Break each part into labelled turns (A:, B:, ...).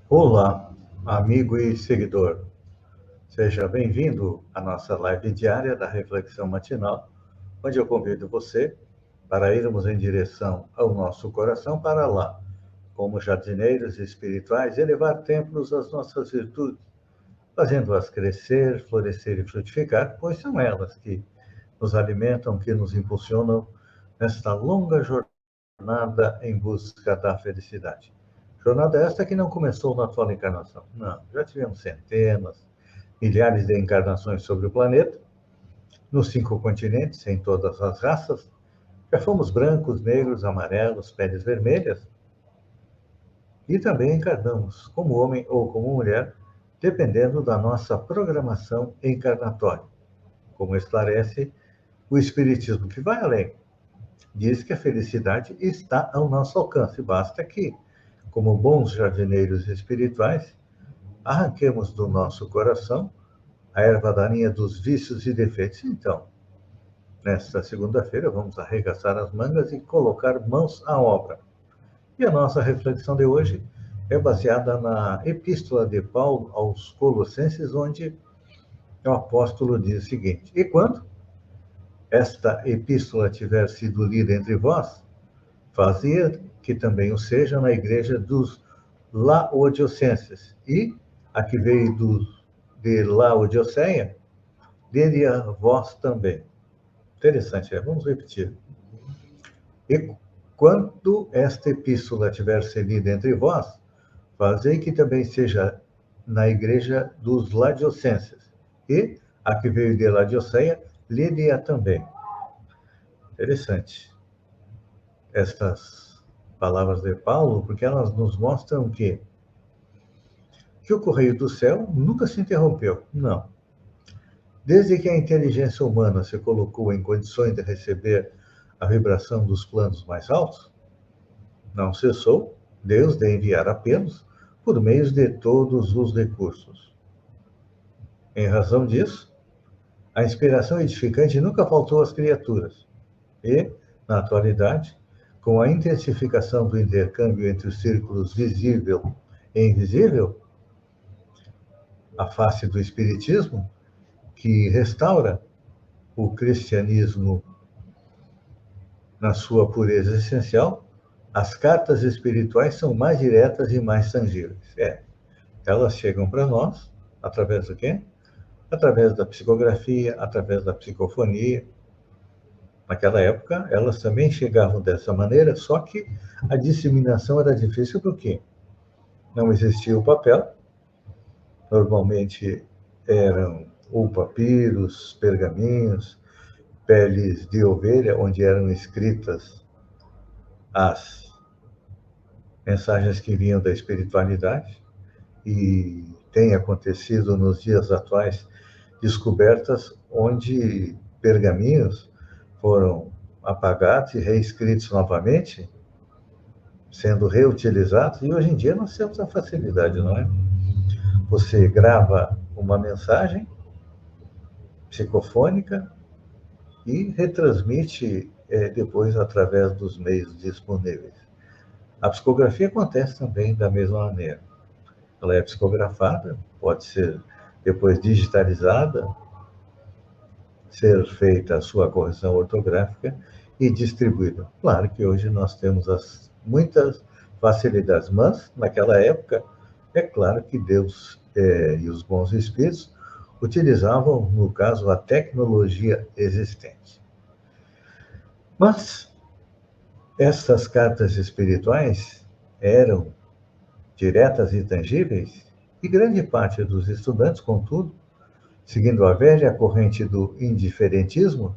A: Olá, amigo e seguidor. Seja bem-vindo à nossa live diária da Reflexão Matinal, onde eu convido você para irmos em direção ao nosso coração para lá, como jardineiros espirituais, elevar templos às nossas virtudes, fazendo-as crescer, florescer e frutificar, pois são elas que nos alimentam, que nos impulsionam nesta longa jornada em busca da felicidade. Jornada esta que não começou na atual encarnação. Não, já tivemos centenas, milhares de encarnações sobre o planeta, nos 5 continentes, em todas as raças. Já fomos brancos, negros, amarelos, peles vermelhas. E também encarnamos como homem ou como mulher, dependendo da nossa programação encarnatória. Como esclarece o Espiritismo, que vai além. Diz que a felicidade está ao nosso alcance. Basta que, como bons jardineiros espirituais, arranquemos do nosso coração a erva daninha dos vícios e defeitos. Então, nesta segunda-feira, vamos arregaçar as mangas e colocar mãos à obra. E a nossa reflexão de hoje é baseada na Epístola de Paulo aos Colossenses, onde o apóstolo diz o seguinte: E quando esta epístola tiver sido lida entre vós, fazia que também o seja na igreja dos Laodicenses. E a que veio de Laodiceia, dele a vós também. Interessante, vamos repetir. E quando esta epístola tiver sido lida entre vós, fazei que também seja na igreja dos Laodicenses. E a que veio de Laodiceia, lê-a também. Interessante estas palavras de Paulo, porque elas nos mostram que o correio do céu nunca se interrompeu. Não. Desde que a inteligência humana se colocou em condições de receber a vibração dos planos mais altos, não cessou Deus de enviar apelos por meio de todos os recursos. Em razão disso, a inspiração edificante nunca faltou às criaturas. E, na atualidade, com a intensificação do intercâmbio entre os círculos visível e invisível, a face do Espiritismo, que restaura o cristianismo na sua pureza essencial, as cartas espirituais são mais diretas e mais tangíveis. Elas chegam para nós através do quê? Através da psicografia, através da psicofonia. Naquela época, elas também chegavam dessa maneira, só que a disseminação era difícil porque não existia o papel, normalmente eram ou papiros, pergaminhos, peles de ovelha, onde eram escritas as mensagens que vinham da espiritualidade, e tem acontecido nos dias atuais descobertas onde pergaminhos foram apagados e reescritos novamente, sendo reutilizados, e hoje em dia nós temos a facilidade, não é? Você grava uma mensagem psicofônica e retransmite depois através dos meios disponíveis. A psicografia acontece também da mesma maneira. Ela é psicografada, pode ser depois digitalizada, ser feita a sua correção ortográfica e distribuída. Claro que hoje nós temos muitas facilidades, mas naquela época, é claro que Deus e os bons espíritos utilizavam, no caso, a tecnologia existente. Mas essas cartas espirituais eram diretas e tangíveis, e grande parte dos estudantes, contudo, seguindo a velha corrente do indiferentismo,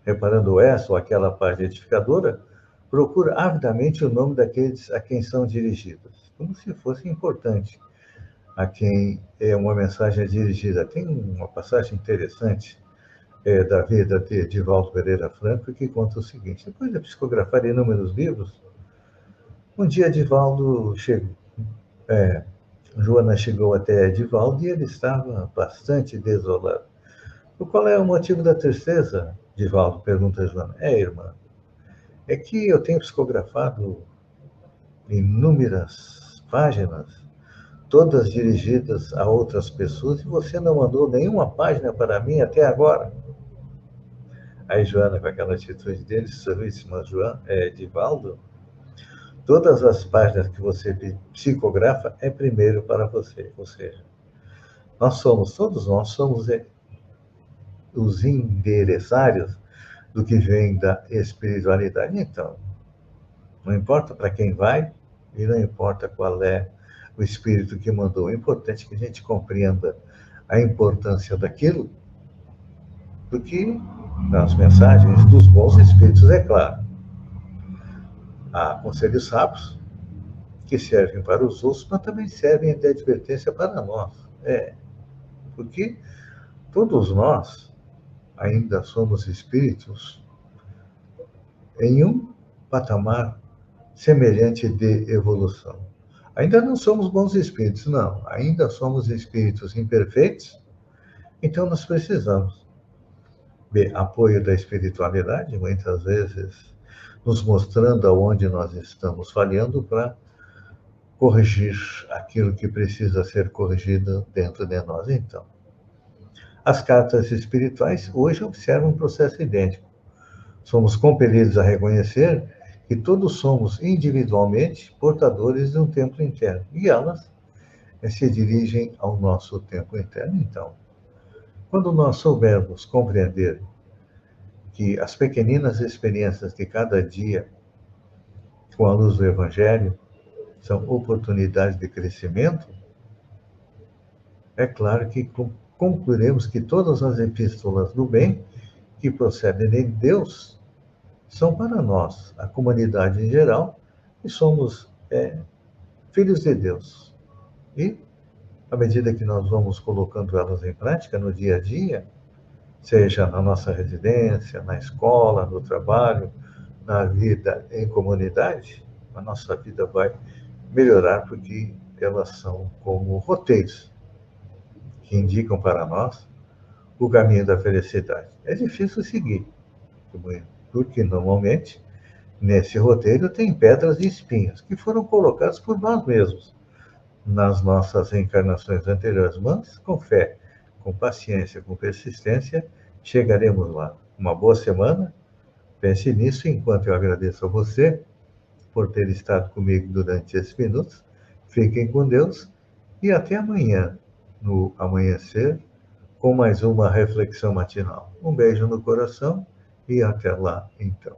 A: reparando essa ou aquela parte edificadora, procura avidamente o nome daqueles a quem são dirigidas, como se fosse importante a quem uma mensagem é dirigida. Tem uma passagem interessante da vida de Divaldo Pereira Franco que conta o seguinte: depois de psicografar inúmeros livros, um dia Divaldo chegou, Joana chegou até Divaldo e ele estava bastante desolado. Qual é o motivo da tristeza, Divaldo? Pergunta Joana. Irmã, que eu tenho psicografado inúmeras páginas todas dirigidas a outras pessoas, e você não mandou nenhuma página para mim até agora. Aí Joana, com aquela atitude dele, sorríssima, Divaldo, todas as páginas que você psicografa é primeiro para você. Ou seja, todos nós somos os endereçários do que vem da espiritualidade. Então, não importa para quem vai e não importa qual é o espírito que mandou. É importante que a gente compreenda a importância daquilo, porque nas mensagens dos bons espíritos, é claro. Há conselhos sábios que servem para os outros, mas também servem de advertência para nós. Porque todos nós ainda somos espíritos em um patamar semelhante de evolução. Ainda não somos bons espíritos, não. Ainda somos espíritos imperfeitos, então nós precisamos de apoio da espiritualidade, muitas vezes nos mostrando aonde nós estamos falhando para corrigir aquilo que precisa ser corrigido dentro de nós. Então, as cartas espirituais hoje observam um processo idêntico. Somos compelidos a reconhecer que todos somos individualmente portadores de um templo interno, e elas se dirigem ao nosso templo interno. Então, quando nós soubermos compreender que as pequeninas experiências de cada dia, com a luz do Evangelho, são oportunidades de crescimento, é claro que concluiremos que todas as epístolas do bem que procedem de Deus são para nós, a comunidade em geral, e somos filhos de Deus. E, à medida que nós vamos colocando elas em prática no dia a dia, seja na nossa residência, na escola, no trabalho, na vida em comunidade, a nossa vida vai melhorar, porque elas são como roteiros que indicam para nós o caminho da felicidade. É difícil seguir, porque normalmente nesse roteiro tem pedras e espinhos que foram colocadas por nós mesmos nas nossas encarnações anteriores, mas com fé, com paciência, com persistência, chegaremos lá. Uma boa semana, pense nisso, enquanto eu agradeço a você por ter estado comigo durante esses minutos. Fiquem com Deus e até amanhã, no amanhecer, com mais uma reflexão matinal. Um beijo no coração e até lá, então.